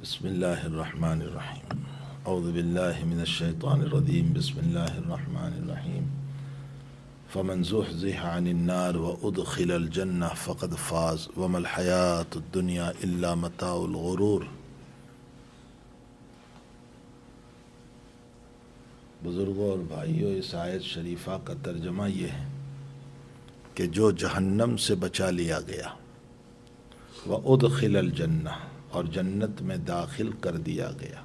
بسم اللہ الرحمن الرحیم اعوذ باللہ من الشیطان الرجیم بسم اللہ الرحمن الرحیم فمن زحزح عن النار وادخل الجنہ فقد فاز وما الحیاۃ الدنیا الا متاع الغرور۔ بزرگوں اور بھائیوں، اس آیت شریفہ کا ترجمہ یہ ہے کہ جو جہنم سے بچا لیا گیا وادخل الجنہ، اور جنت میں داخل کر دیا گیا،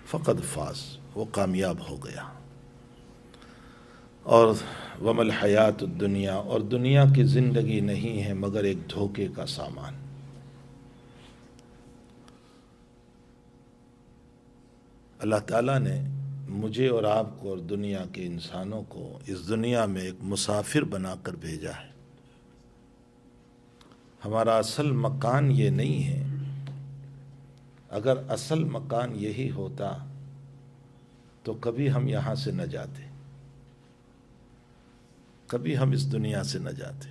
فقد فاز، وہ کامیاب ہو گیا۔ اور وما الحیات الدنیا، اور دنیا کی زندگی نہیں ہے مگر ایک دھوکے کا سامان۔ اللہ تعالیٰ نے مجھے اور آپ کو اور دنیا کے انسانوں کو اس دنیا میں ایک مسافر بنا کر بھیجا ہے۔ ہمارا اصل مکان یہ نہیں ہے۔ اگر اصل مکان یہی ہوتا تو کبھی ہم یہاں سے نہ جاتے، کبھی ہم اس دنیا سے نہ جاتے۔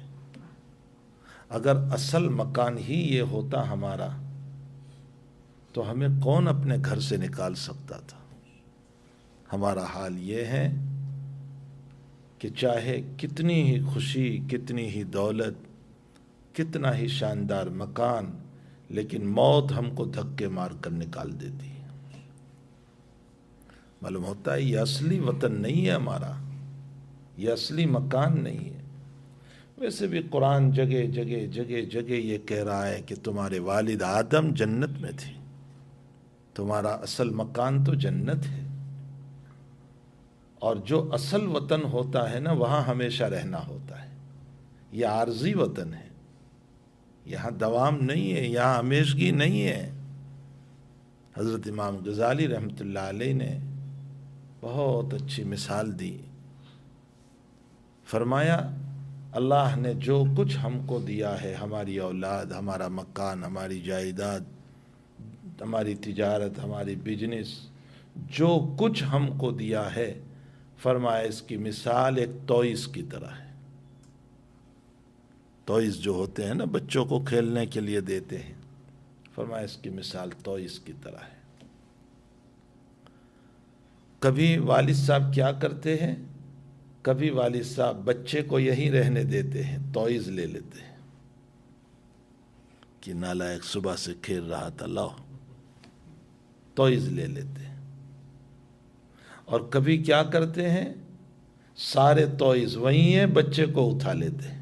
اگر اصل مکان ہی یہ ہوتا ہمارا تو ہمیں کون اپنے گھر سے نکال سکتا تھا؟ ہمارا حال یہ ہے کہ چاہے کتنی ہی خوشی، کتنی ہی دولت، کتنا ہی شاندار مکان، لیکن موت ہم کو دھکے مار کر نکال دیتی ہے۔ معلوم ہوتا ہے یہ اصلی وطن نہیں ہے ہمارا، یہ اصلی مکان نہیں ہے۔ ویسے بھی قرآن جگہ جگہ جگہ جگہ یہ کہہ رہا ہے کہ تمہارے والد آدم جنت میں تھے، تمہارا اصل مکان تو جنت ہے۔ اور جو اصل وطن ہوتا ہے نا، وہاں ہمیشہ رہنا ہوتا ہے۔ یہ عارضی وطن ہے، یہاں دوام نہیں ہے، یہاں ہمیشگی نہیں ہے۔ حضرت امام غزالی رحمۃ اللہ علیہ نے بہت اچھی مثال دی۔ فرمایا اللہ نے جو کچھ ہم کو دیا ہے، ہماری اولاد، ہمارا مکان، ہماری جائیداد، ہماری تجارت، ہماری بزنس، جو کچھ ہم کو دیا ہے، فرمایا اس کی مثال ایک توئز کی طرح ہے۔ توئز جو ہوتے ہیں نا، بچوں کو کھیلنے کے لیے دیتے ہیں، فرمایا اس کی مثال توئز کی طرح ہے۔ کبھی والد صاحب کیا کرتے ہیں، کبھی والد صاحب بچے کو یہی رہنے دیتے ہیں، توئز لے لیتے ہیں کہ نالائق صبح سے کھیل رہا تھا، لاؤ، توئز لے لیتے ہیں۔ اور کبھی کیا کرتے ہیں، سارے توئز وہیں ہیں، بچے کو اٹھا لیتے ہیں۔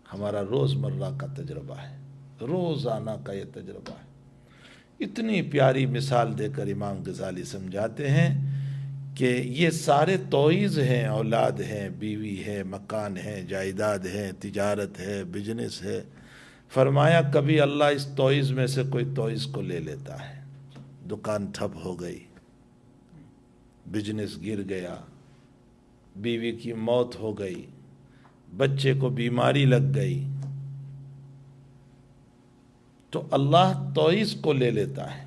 ہمارا روزمرہ کا تجربہ ہے، روزانہ کا یہ تجربہ ہے۔ اتنی پیاری مثال دے کر امام غزالی سمجھاتے ہیں کہ یہ سارے توئز ہیں، اولاد ہیں، بیوی ہے، مکان ہے، جائیداد ہے، تجارت ہے، بزنس ہے۔ فرمایا کبھی اللہ اس توئز میں سے کوئی توئز کو لے لیتا ہے، دکان ٹھپ ہو گئی، بزنس گر گیا، بیوی کی موت ہو گئی، بچے کو بیماری لگ گئی، تو اللہ توئز کو لے لیتا ہے۔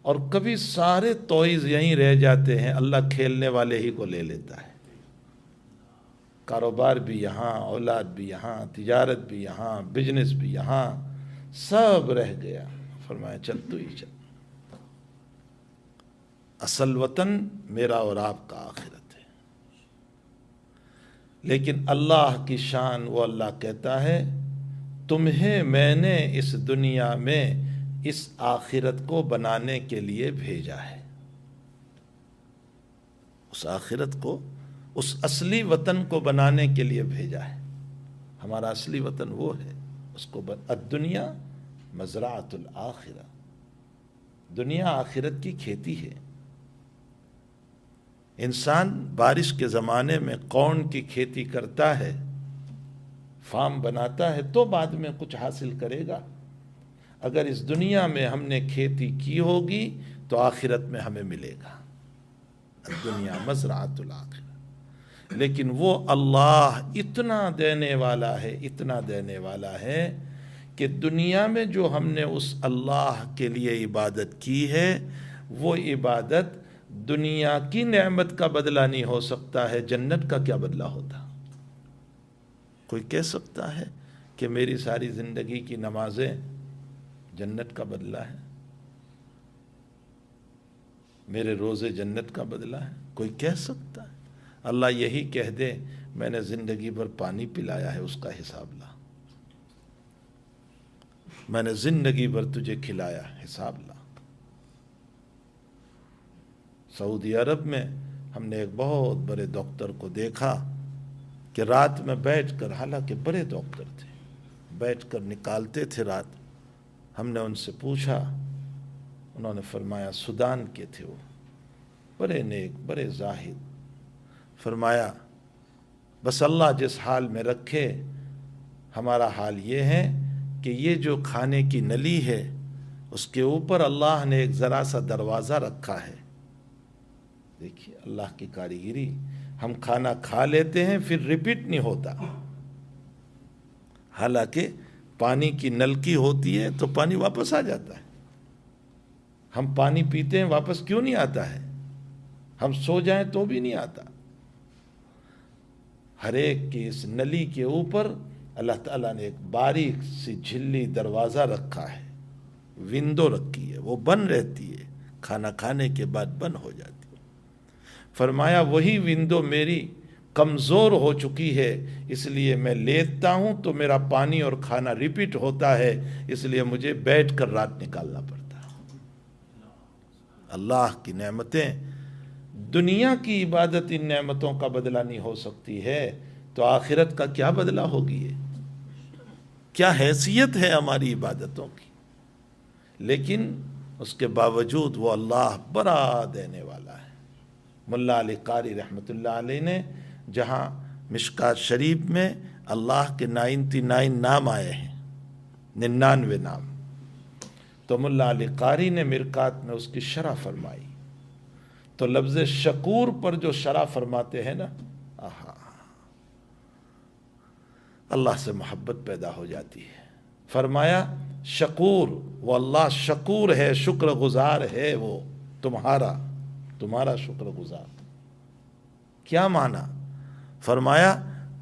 اور کبھی سارے توئز یہیں رہ جاتے ہیں، اللہ کھیلنے والے ہی کو لے لیتا ہے۔ کاروبار بھی یہاں، اولاد بھی یہاں، تجارت بھی یہاں، بزنس بھی یہاں، سب رہ گیا۔ فرمایا چل تو ہی چل۔ اصل وطن میرا اور آپ کا آخرت ہے۔ لیکن اللہ کی شان، وہ اللہ کہتا ہے تمہیں میں نے اس دنیا میں اس آخرت کو بنانے کے لیے بھیجا ہے۔ اس آخرت کو، اس اصلی وطن کو بنانے کے لیے بھیجا ہے۔ ہمارا اصلی وطن وہ ہے، اس کو الدنیا مزرعۃ الآخرہ، دنیا آخرت کی کھیتی ہے۔ انسان بارش کے زمانے میں کارن کی کھیتی کرتا ہے، فارم بناتا ہے تو بعد میں کچھ حاصل کرے گا۔ اگر اس دنیا میں ہم نے کھیتی کی ہوگی تو آخرت میں ہمیں ملے گا۔ الدنیا مزرعۃ الآخرہ۔ لیکن وہ اللہ اتنا دینے والا ہے، اتنا دینے والا ہے کہ دنیا میں جو ہم نے اس اللہ کے لیے عبادت کی ہے، وہ عبادت دنیا کی نعمت کا بدلہ نہیں ہو سکتا ہے، جنت کا کیا بدلہ ہوتا؟ کوئی کہہ سکتا ہے کہ میری ساری زندگی کی نمازیں جنت کا بدلہ ہے، میرے روزے جنت کا بدلہ ہے؟ کوئی کہہ سکتا ہے؟ اللہ یہی کہہ دے میں نے زندگی بھر پانی پلایا ہے، اس کا حساب لا، میں نے زندگی بھر تجھے کھلایا، حساب لا۔ سعودی عرب میں ہم نے ایک بہت بڑے ڈاکٹر کو دیکھا کہ رات میں بیٹھ کر، حالانکہ بڑے ڈاکٹر تھے، بیٹھ کر نکالتے تھے رات۔ ہم نے ان سے پوچھا، انہوں نے فرمایا سودان کے تھے وہ، بڑے نیک، بڑے زاہد۔ فرمایا بس اللہ جس حال میں رکھے، ہمارا حال یہ ہے کہ یہ جو کھانے کی نلی ہے اس کے اوپر اللہ نے ایک ذرا سا دروازہ رکھا ہے۔ دیکھیے اللہ کی کاریگری، ہم کھانا کھا لیتے ہیں پھر ریپیٹ نہیں ہوتا، حالانکہ پانی کی نلکی ہوتی ہے تو پانی واپس آ جاتا ہے۔ ہم پانی پیتے ہیں واپس کیوں نہیں آتا ہے؟ ہم سو جائیں تو بھی نہیں آتا۔ ہر ایک کی اس نلی کے اوپر اللہ تعالیٰ نے ایک باریک سی جھلی دروازہ رکھا ہے، ونڈو رکھی ہے، وہ بند رہتی ہے، کھانا کھانے کے بعد بند ہو جاتی ہے۔ فرمایا وہی ونڈو میری کمزور ہو چکی ہے، اس لیے میں لیٹتا ہوں تو میرا پانی اور کھانا ریپیٹ ہوتا ہے، اس لیے مجھے بیٹھ کر رات نکالنا پڑتا ہے۔ اللہ کی نعمتیں، دنیا کی عبادت ان نعمتوں کا بدلہ نہیں ہو سکتی ہے، تو آخرت کا کیا بدلہ ہوگی؟ کیا حیثیت ہے ہماری عبادتوں کی؟ لیکن اس کے باوجود وہ اللہ بڑا دینے والا ہے۔ ملا علی قاری رحمۃ اللہ علیہ نے جہاں مشکات شریف میں اللہ کے 99 نام آئے ہیں، 99 نام، تو ملا علی قاری نے مرکات میں اس کی شرح فرمائی، تو لفظ شکور پر جو شرح فرماتے ہیں نا، اللہ سے محبت پیدا ہو جاتی ہے۔ فرمایا شکور، وہ اللہ شکور ہے، شکر گزار ہے، وہ تمہارا شکر گزار۔ کیا معنی؟ فرمایا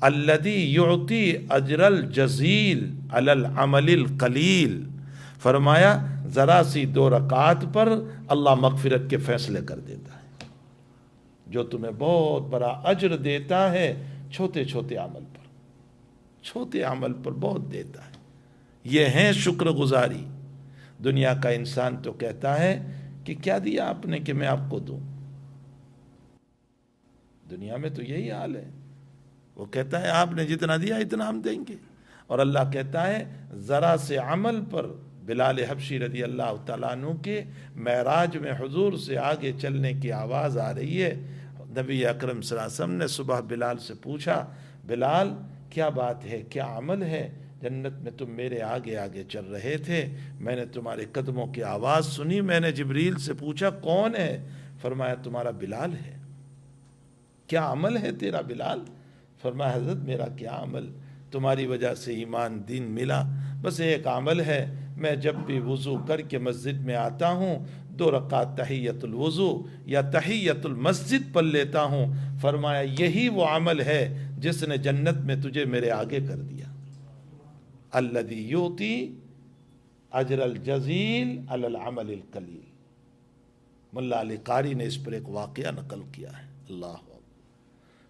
الذی یعطی اجر الجزیل علی العمل القلیل۔ فرمایا ذرا سی 2 رکعات پر اللہ مغفرت کے فیصلے کر دیتا ہے، جو تمہیں بہت بڑا اجر دیتا ہے چھوٹے چھوٹے عمل پر بہت دیتا ہے۔ یہ ہیں شکر گزاری۔ دنیا کا انسان تو کہتا ہے کہ کیا دیا آپ نے کہ میں آپ کو دوں؟ دنیا میں تو یہی حال ہے، وہ کہتا ہے آپ نے جتنا دیا اتنا ہم دیں گے، اور اللہ کہتا ہے ذرا سے عمل پر۔ بلال حبشی رضی اللہ تعالیٰ عنہ کے معراج میں حضور سے آگے چلنے کی آواز آ رہی ہے، نبی اکرم صلی اللہ علیہ وسلم نے صبح بلال سے پوچھا، بلال کیا بات ہے، کیا عمل ہے؟ جنت میں تم میرے آگے آگے چل رہے تھے، میں نے تمہارے قدموں کی آواز سنی، میں نے جبریل سے پوچھا کون ہے؟ فرمایا تمہارا بلال ہے۔ کیا عمل ہے تیرا بلال؟ فرمایا حضرت میرا کیا عمل، تمہاری وجہ سے ایمان دین ملا، بس ایک عمل ہے، میں جب بھی وضو کر کے مسجد میں آتا ہوں 2 رکعت تحیت الوضو یا تحیت المسجد پڑھ لیتا ہوں۔ فرمایا یہی وہ عمل ہے جس نے جنت میں تجھے میرے آگے کر دیا۔ الذی یعطی اجر الجزیل علی العمل القلیل۔ ملا علی قاری نے اس پر ایک واقعہ نقل کیا ہے، اللہ اکبر۔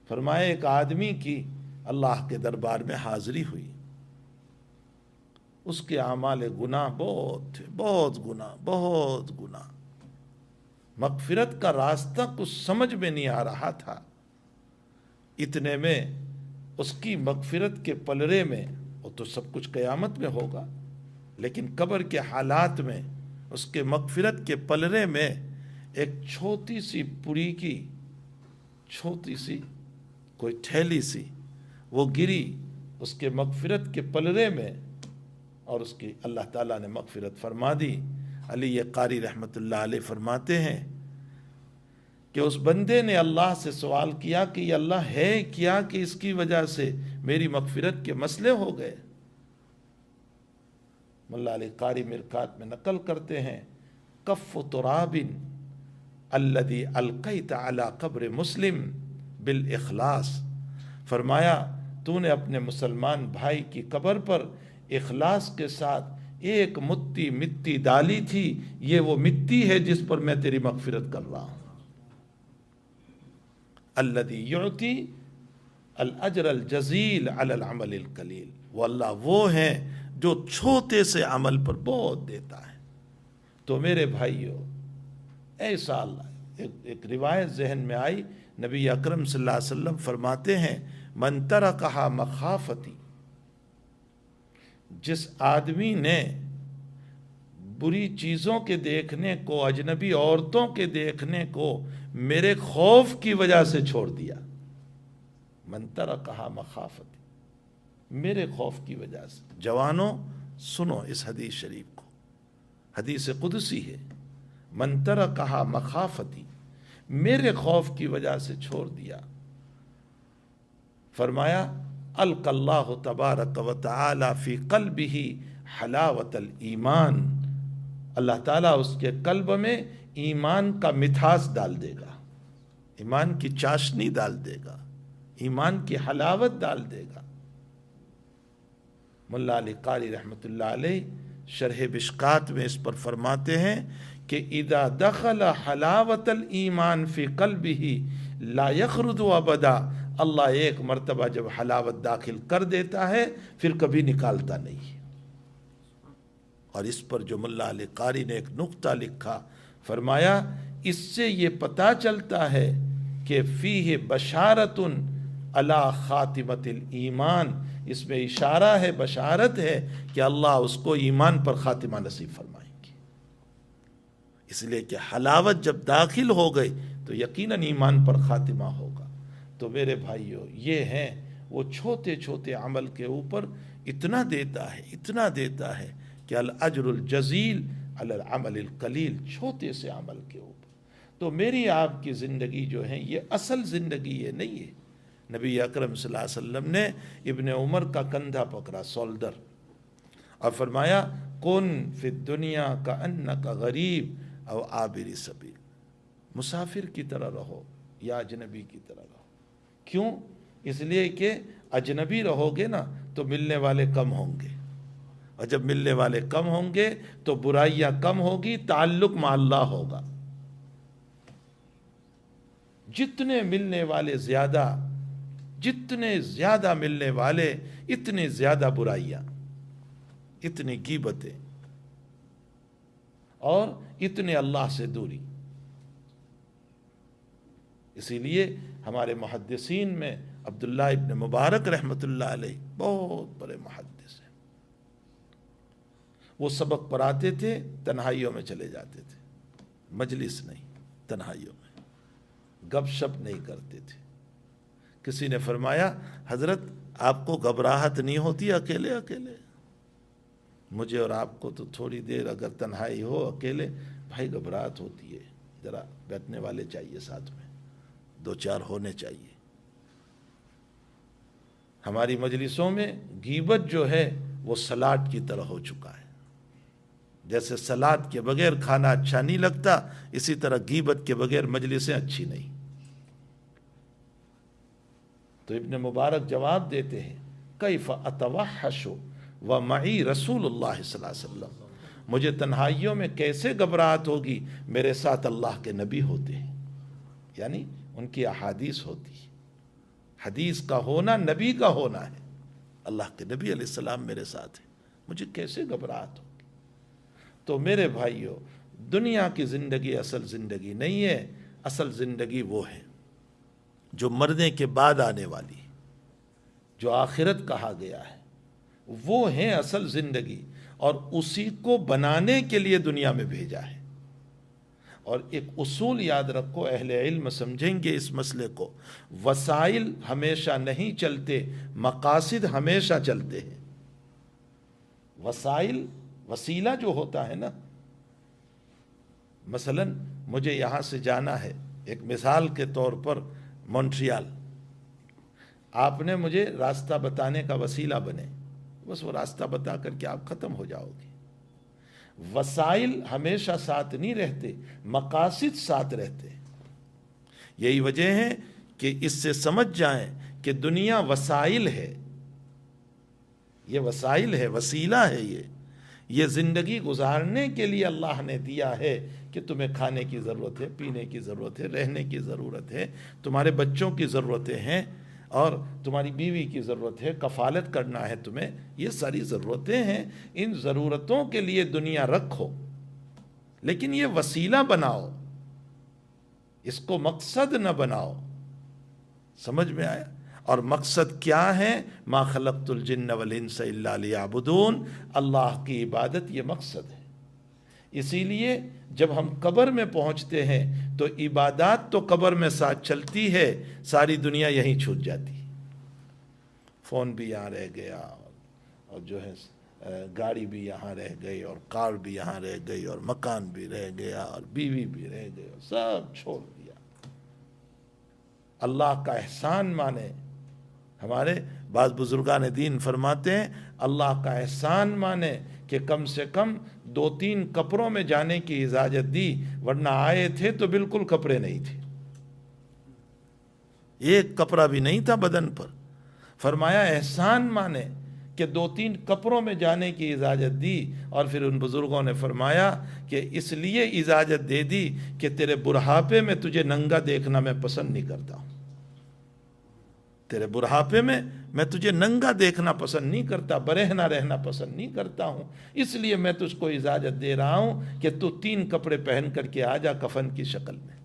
فرمایا ایک آدمی کی اللہ کے دربار میں حاضری ہوئی، اس کے اعمال گناہ بہت تھے، بہت گناہ، مغفرت کا راستہ کچھ سمجھ میں نہیں آ رہا تھا۔ اتنے میں اس کی مغفرت کے پلڑے میں، وہ تو سب کچھ قیامت میں ہوگا، لیکن قبر کے حالات میں اس کے مغفرت کے پلڑے میں ایک چھوٹی سی پوری کی چھوٹی سی کوئی تھیلی سی وہ گری اس کے مغفرت کے پلڑے میں، اور اس کی اللہ تعالیٰ نے مغفرت فرما دی۔ علی قاری رحمۃ اللہ علیہ فرماتے ہیں کہ اس بندے نے اللہ سے سوال کیا کہ یہ اللہ ہے کیا کہ اس کی وجہ سے میری مغفرت کے مسئلے ہو گئے؟ ملا علی قاری مرکات میں نقل کرتے ہیں، کف تراب الذی القیت علی قبر مسلم بالاخلاص۔ فرمایا تو نے اپنے مسلمان بھائی کی قبر پر اخلاص کے ساتھ ایک مٹی مٹی ڈالی تھی، یہ وہ مٹی ہے جس پر میں تیری مغفرت کر رہا ہوں۔ الذی یعطی الاجر الجزیل علی العمل القلیل، وہ اللہ وہ ہیں جو چھوٹے سے عمل پر بہت دیتا ہے۔ تو میرے بھائیو، ایسا اللہ، ایک روایت ذہن میں آئی، نبی اکرم صلی اللہ علیہ وسلم فرماتے ہیں من ترکھا مخافتی، جس آدمی نے بری چیزوں کے دیکھنے کو، اجنبی عورتوں کے دیکھنے کو میرے خوف کی وجہ سے چھوڑ دیا، من ترکھا مخافتی، میرے خوف کی وجہ سے۔ جوانوں سنو اس حدیث شریف کو، حدیث قدسی ہے، من ترکھا مخافتی، میرے خوف کی وجہ سے چھوڑ دیا، فرمایا القی اللہ تبارک و تعالی فی قلبہ حلاوت الایمان، اللہ تعالیٰ اس کے قلب میں ایمان کا مٹھاس ڈال دے گا، ایمان کی چاشنی ڈال دے گا، ایمان کی حلاوت ڈال دے گا۔ ملا علی قاری رحمۃ اللہ علیہ شرح مشکات میں اس پر فرماتے ہیں کہ اذا دخل حلاوت الایمان فی قلبہ لا یخرج ابدا، اللہ ایک مرتبہ جب حلاوت داخل کر دیتا ہے پھر کبھی نکالتا نہیں۔ اور اس پر جو ملا علی قاری نے ایک نقطہ لکھا، فرمایا اس سے یہ پتہ چلتا ہے کہ فیہ بشارت علی خاتمت الایمان، اس میں اشارہ ہے، بشارت ہے کہ اللہ اس کو ایمان پر خاتمہ نصیب فرمائیں گے، اس لیے کہ حلاوت جب داخل ہو گئی تو یقیناً ایمان پر خاتمہ ہوگا۔ تو میرے بھائیو، یہ ہیں وہ چھوٹے چھوٹے عمل کے اوپر اتنا دیتا ہے، اتنا دیتا ہے کہ الاجر الجزیل علی العمل القلیل، چھوٹے سے عمل کے اوپر۔ تو میری آپ کی زندگی جو ہے یہ اصل زندگی یہ نہیں ہے۔ نبی اکرم صلی اللہ علیہ وسلم نے ابن عمر کا کندھا پکڑا، سولڈر، اور فرمایا کن فی الدنیا کانک غریب او عابر سبیل، مسافر کی طرح رہو یا اجنبی کی طرح رہو۔ کیوں؟ اس لیے کہ اجنبی رہو گے نا تو ملنے والے کم ہوں گے، اور جب ملنے والے کم ہوں گے تو برائیاں کم ہوگی، تعلق مع اللہ ہوگا۔ جتنے ملنے والے زیادہ، جتنے زیادہ ملنے والے اتنی زیادہ برائیاں، اتنی غیبتیں، اور اتنے اللہ سے دوری۔ اسی لیے ہمارے محدثین میں عبداللہ ابن مبارک رحمۃ اللہ علیہ بہت بڑے محدث ہیں، وہ سبق پڑھاتے تھے، تنہائیوں میں چلے جاتے تھے، مجلس نہیں، تنہائیوں میں گپ شپ نہیں کرتے تھے۔ کسی نے فرمایا حضرت آپ کو گھبراہٹ نہیں ہوتی اکیلے اکیلے؟ مجھے اور آپ کو تو تھوڑی دیر اگر تنہائی ہو اکیلے، بھائی گھبراہٹ ہوتی ہے، ذرا بیٹھنے والے چاہیے ساتھ میں، دو چار ہونے چاہیے۔ ہماری مجلسوں میں غیبت جو ہے وہ سلاد کی طرح ہو چکا ہے، جیسے سلاد کے بغیر کھانا اچھا نہیں لگتا، اسی طرح غیبت کے بغیر مجلسیں اچھی نہیں۔ تو ابن مبارک جواب دیتے ہیں کیف اتوحش ومعی رسول اللہ صلی اللہ علیہ وسلم، مجھے تنہائیوں میں کیسے گھبراہٹ ہوگی، میرے ساتھ اللہ کے نبی ہوتے ہیں، یعنی ان کی احادیث ہوتی ہے۔ حدیث کا ہونا نبی کا ہونا ہے، اللہ کے نبی علیہ السلام میرے ساتھ ہیں، مجھے کیسے گھبراہٹ ہوگی۔ تو میرے بھائیو، دنیا کی زندگی اصل زندگی نہیں ہے، اصل زندگی وہ ہے جو مرنے کے بعد آنے والی، جو آخرت کہا گیا ہے، وہ ہے اصل زندگی، اور اسی کو بنانے کے لیے دنیا میں بھیجا ہے۔ اور ایک اصول یاد رکھو، اہل علم سمجھیں گے اس مسئلے کو، وسائل ہمیشہ نہیں چلتے، مقاصد ہمیشہ چلتے ہیں۔ وسائل، وسیلہ جو ہوتا ہے نا، مثلا مجھے یہاں سے جانا ہے، ایک مثال کے طور پر مونٹریال، آپ نے مجھے راستہ بتانے کا وسیلہ بنے، بس وہ راستہ بتا کر کے آپ ختم ہو جاؤ گے۔ وسائل ہمیشہ ساتھ نہیں رہتے، مقاصد ساتھ رہتے۔ یہی وجہ ہے کہ اس سے سمجھ جائیں کہ دنیا وسائل ہے، یہ وسائل ہے، وسیلہ ہے، یہ زندگی گزارنے کے لیے اللہ نے دیا ہے کہ تمہیں کھانے کی ضرورت ہے، پینے کی ضرورت ہے، رہنے کی ضرورت ہے، تمہارے بچوں کی ضرورتیں ہیں، اور تمہاری بیوی کی ضرورت ہے، کفالت کرنا ہے تمہیں، یہ ساری ضرورتیں ہیں۔ ان ضرورتوں کے لیے دنیا رکھو، لیکن یہ وسیلہ بناؤ، اس کو مقصد نہ بناؤ۔ سمجھ میں آیا؟ اور مقصد کیا ہے؟ ما خلقت الجن والانس الا لیعبدون، اللہ کی عبادت یہ مقصد ہے۔ اسی لیے جب ہم قبر میں پہنچتے ہیں تو عبادات تو قبر میں ساتھ چلتی ہے، ساری دنیا یہیں چھوٹ جاتی ہے۔ فون بھی یہاں رہ گیا، اور جو ہے گاڑی بھی یہاں رہ گئی، اور کار بھی یہاں رہ گئی، اور مکان بھی رہ گیا، اور بیوی بھی رہ گئی، اور سب چھوڑ دیا۔ اللہ کا احسان مانے۔ ہمارے بعض بزرگان دین فرماتے ہیں اللہ کا احسان مانے کہ کم سے کم 2-3 کپڑوں میں جانے کی اجازت دی، ورنہ آئے تھے تو بالکل کپڑے نہیں تھے، ایک کپڑا بھی نہیں تھا بدن پر۔ فرمایا احسان مانے کہ 2-3 کپڑوں میں جانے کی اجازت دی، اور پھر ان بزرگوں نے فرمایا کہ اس لیے اجازت دے دی کہ تیرے بڑھاپے میں تجھے ننگا دیکھنا میں پسند نہیں کرتا ہوں، تیرے بڑھاپے میں میں تجھے ننگا دیکھنا پسند نہیں کرتا، برہنہ رہنا پسند نہیں کرتا ہوں، اس لیے میں تجھ کو اجازت دے رہا ہوں کہ تو 3 کپڑے پہن کر کے آ جا کفن کی شکل میں۔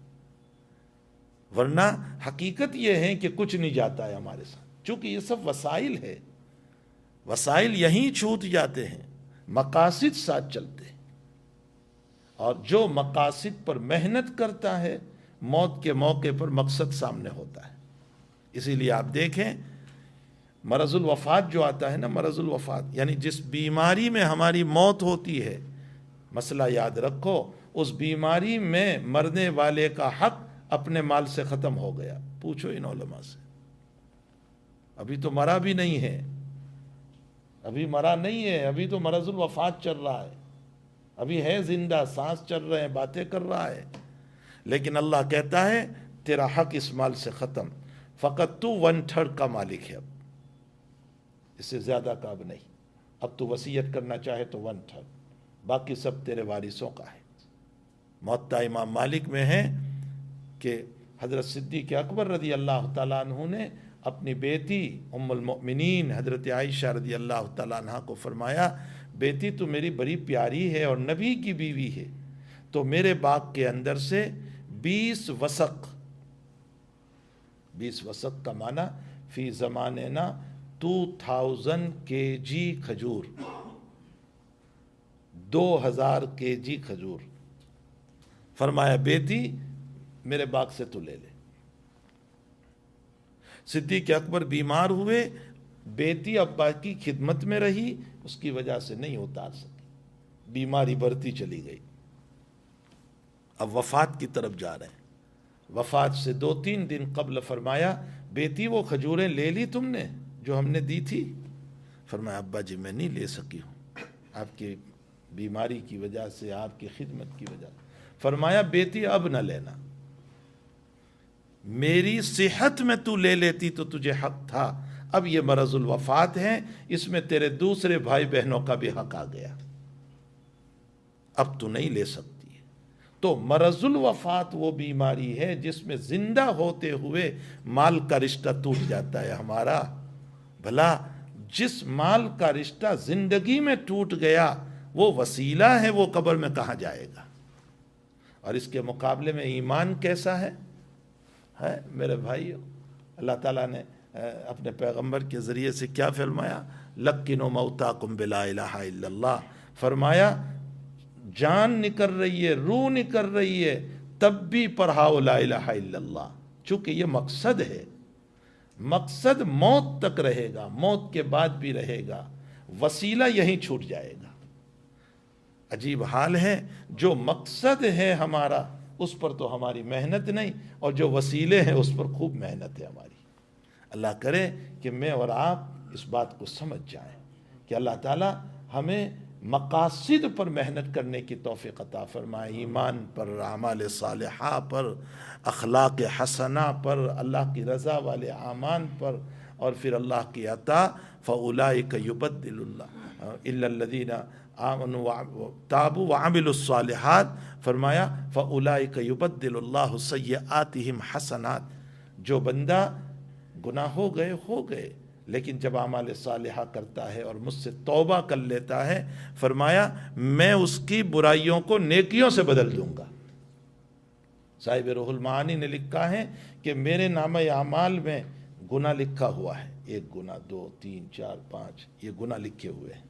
ورنہ حقیقت یہ ہے کہ کچھ نہیں جاتا ہے ہمارے ساتھ، چونکہ یہ سب وسائل ہے، وسائل یہیں چھوٹ جاتے ہیں، مقاصد ساتھ چلتے ہیں، اور جو مقاصد پر محنت کرتا ہے موت کے موقع پر مقصد سامنے ہوتا ہے۔ اسی لیے آپ دیکھیں مرض الوفات جو آتا ہے نا، مرض الوفات یعنی جس بیماری میں ہماری موت ہوتی ہے، مسئلہ یاد رکھو، اس بیماری میں مرنے والے کا حق اپنے مال سے ختم ہو گیا۔ پوچھو ان علماء سے، ابھی تو مرا بھی نہیں ہے، ابھی مرا نہیں ہے، ابھی تو مرض الوفات چل رہا ہے، ابھی ہے زندہ، سانس چل رہے ہیں، باتیں کر رہا ہے، لیکن اللہ کہتا ہے تیرا حق اس مال سے ختم، فقط تو 1/3 کا مالک ہے، اب اس سے زیادہ کا اب نہیں، اب تو وصیت کرنا چاہے تو 1/3، باقی سب تیرے وارثوں کا ہے۔ موطا امام مالک میں ہے کہ حضرت صدیق اکبر رضی اللہ تعالیٰ عنہ نے اپنی بیٹی ام المؤمنین حضرت عائشہ رضی اللہ تعالیٰ عنہ کو فرمایا، بیٹی تو میری بڑی پیاری ہے اور نبی کی بیوی ہے، تو میرے باغ کے اندر سے 20 وسق، 20 وسق کا معنی فی زماننا 2000 kg کھجور، 2000 kg کھجور، فرمایا بیٹی میرے باغ سے تو لے لے۔ صدیق اکبر بیمار ہوئے، بیٹی ابا کی خدمت میں رہی، اس کی وجہ سے نہیں اتار سکی، بیماری بڑھتی چلی گئی، اب وفات کی طرف جا رہے ہیں۔ وفات سے 2-3 دن قبل فرمایا بیٹی وہ کھجوریں لے لی تم نے جو ہم نے دی تھی؟ فرمایا ابا جی میں نہیں لے سکی ہوں، آپ کی بیماری کی وجہ سے، آپ کی خدمت کی وجہ سے۔ فرمایا بیٹی اب نہ لینا، میری صحت میں تو لے لیتی تو تجھے حق تھا، اب یہ مرض الوفات ہے، اس میں تیرے دوسرے بھائی بہنوں کا بھی حق آ گیا، اب تو نہیں لے سکتی۔ تو مرض الوفات وہ بیماری ہے جس میں زندہ ہوتے ہوئے مال کا رشتہ ٹوٹ جاتا ہے ہمارا۔ بھلا جس مال کا رشتہ زندگی میں ٹوٹ گیا وہ وسیلہ ہے، وہ قبر میں کہاں جائے گا؟ اور اس کے مقابلے میں ایمان کیسا ہے میرے بھائیو؟ اللہ تعالیٰ نے اپنے پیغمبر کے ذریعے سے کیا فرمایا؟ لَقِّنُوا مَوْتَاكُمْ بِلَا إِلَٰهَ إِلَّا اللَّهِ، فرمایا جان نکل رہی ہے، روح نکل رہی ہے، تب بھی پڑھاؤ لا الہ الا اللہ، چونکہ یہ مقصد ہے، مقصد موت تک رہے گا، موت کے بعد بھی رہے گا، وسیلہ یہیں چھوٹ جائے گا۔ عجیب حال ہے، جو مقصد ہے ہمارا اس پر تو ہماری محنت نہیں، اور جو وسیلے ہیں اس پر خوب محنت ہے ہماری۔ اللہ کرے کہ میں اور آپ اس بات کو سمجھ جائیں کہ اللہ تعالیٰ ہمیں مقاصد پر محنت کرنے کی توفیق عطا فرمائے، ایمان پر، اعمال صالحہ پر، اخلاق حسنہ پر، اللہ کی رضا والے اعمال پر، اور پھر اللہ کی عطا فَأُولَئِكَ يُبَدِّلُ اللَّهُ إِلَّا الَّذِينَ تابوا وعملوا الصالحات، فرمایا فاولئک یبدل اللہ سیئاتہم حسنات، جو بندہ گناہ ہو گئے لیکن جب اعمال صالحہ کرتا ہے اور مجھ سے توبہ کر لیتا ہے، فرمایا میں اس کی برائیوں کو نیکیوں سے بدل دوں گا۔ صاحب روح المعانی نے لکھا ہے کہ میرے نامہ اعمال میں گناہ لکھا ہوا ہے، 1 گناہ 2 3 4 5 یہ گناہ لکھے ہوئے ہیں،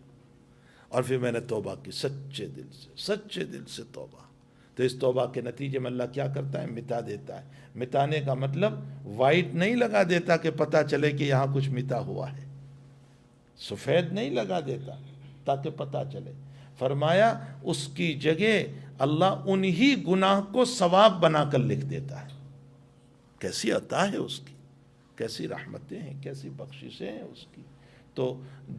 اور پھر میں نے توبہ کی سچے دل سے توبہ، تو اس توبہ کے نتیجے میں اللہ کیا کرتا ہے؟ مٹا دیتا ہے۔ مٹانے کا مطلب وائٹ نہیں لگا دیتا کہ پتہ چلے کہ یہاں کچھ مٹا ہوا ہے، سفید نہیں لگا دیتا تاکہ پتہ چلے، فرمایا اس کی جگہ اللہ انہی گناہ کو ثواب بنا کر لکھ دیتا ہے۔ کیسی عطا ہے اس کی، کیسی رحمتیں ہیں، کیسی بخششیں ہیں اس کی۔ تو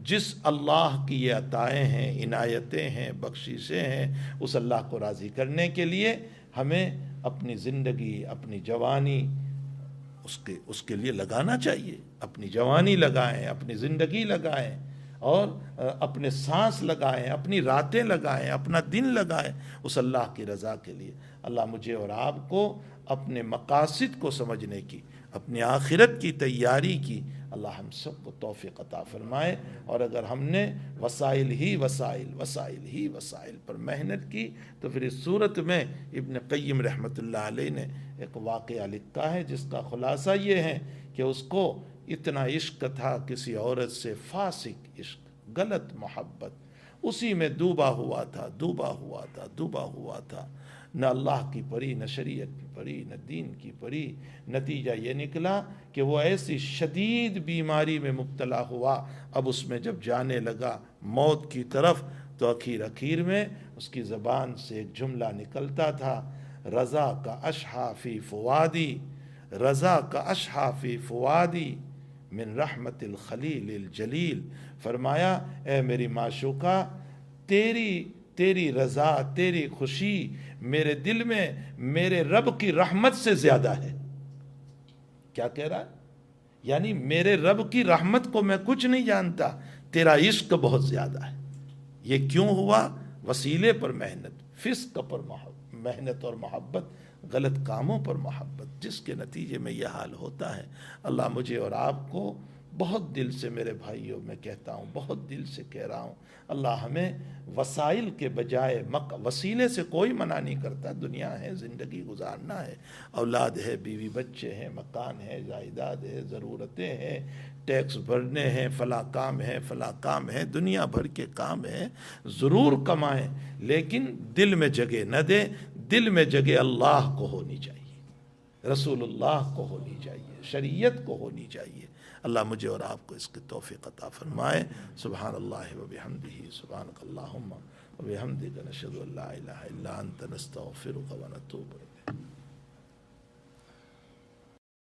جس اللہ کی یہ عطائیں ہیں، عنایتیں ہیں، بخششیں ہیں، اس اللہ کو راضی کرنے کے لیے ہمیں اپنی زندگی، اپنی جوانی اس کے لیے لگانا چاہیے۔ اپنی جوانی لگائیں، اپنی زندگی لگائیں، اور اپنے سانس لگائیں، اپنی راتیں لگائیں، اپنا دن لگائیں اس اللہ کی رضا کے لیے۔ اللہ مجھے اور آپ کو اپنے مقاصد کو سمجھنے کی، اپنی آخرت کی تیاری کی اللہ ہم سب کو توفیق عطا فرمائے۔ اور اگر ہم نے وسائل پر محنت کی تو پھر اس صورت میں ابن قیم رحمۃ اللہ علیہ نے ایک واقعہ لکھا ہے جس کا خلاصہ یہ ہے کہ اس کو اتنا عشق تھا کسی عورت سے، فاسق عشق، غلط محبت، اسی میں ڈوبا ہوا تھا، نہ اللہ کی پڑھی، نہ شریعت کی پڑھی، نہ دین کی پڑھی۔ نتیجہ یہ نکلا کہ وہ ایسی شدید بیماری میں مبتلا ہوا، اب اس میں جب جانے لگا موت کی طرف تو اخیر میں اس کی زبان سے ایک جملہ نکلتا تھا، رضا کا اشحا فی فوادی من رحمت الخلیل الجلیل، فرمایا اے میری معشوقہ، تیری رضا، تیری خوشی میرے دل میں میرے رب کی رحمت سے زیادہ ہے۔ کیا کہہ رہا ہے؟ یعنی میرے رب کی رحمت کو میں کچھ نہیں جانتا، تیرا عشق بہت زیادہ ہے۔ یہ کیوں ہوا؟ وسیلے پر محنت، فسق پر محنت اور محبت، غلط کاموں پر محبت، جس کے نتیجے میں یہ حال ہوتا ہے۔ اللہ مجھے اور آپ کو بہت دل سے، میرے بھائیوں میں کہتا ہوں، بہت دل سے کہہ رہا ہوں، اللہ ہمیں وسائل کے بجائے وسیلے سے کوئی منع نہیں کرتا، دنیا ہے، زندگی گزارنا ہے، اولاد ہے، بیوی بچے ہیں، مکان ہے، جائیداد ہے، ضرورتیں ہیں، ٹیکس بھرنے ہیں، فلاں کام ہے، دنیا بھر کے کام ہیں، ضرور کمائیں، لیکن دل میں جگہ نہ دیں، دل میں جگہ اللہ کو ہونی چاہیے، رسول اللہ کو ہونی چاہیے، شریعت کو ہونی چاہیے۔ اللہ مجھے اور آپ کو اس کی توفیق عطا فرمائے۔ سبحان اللہ و بحمدہ، سبحانک اللہم و بحمدک، نشہد ان لا الہ الا انت، نستغفرک و نتوب الیک۔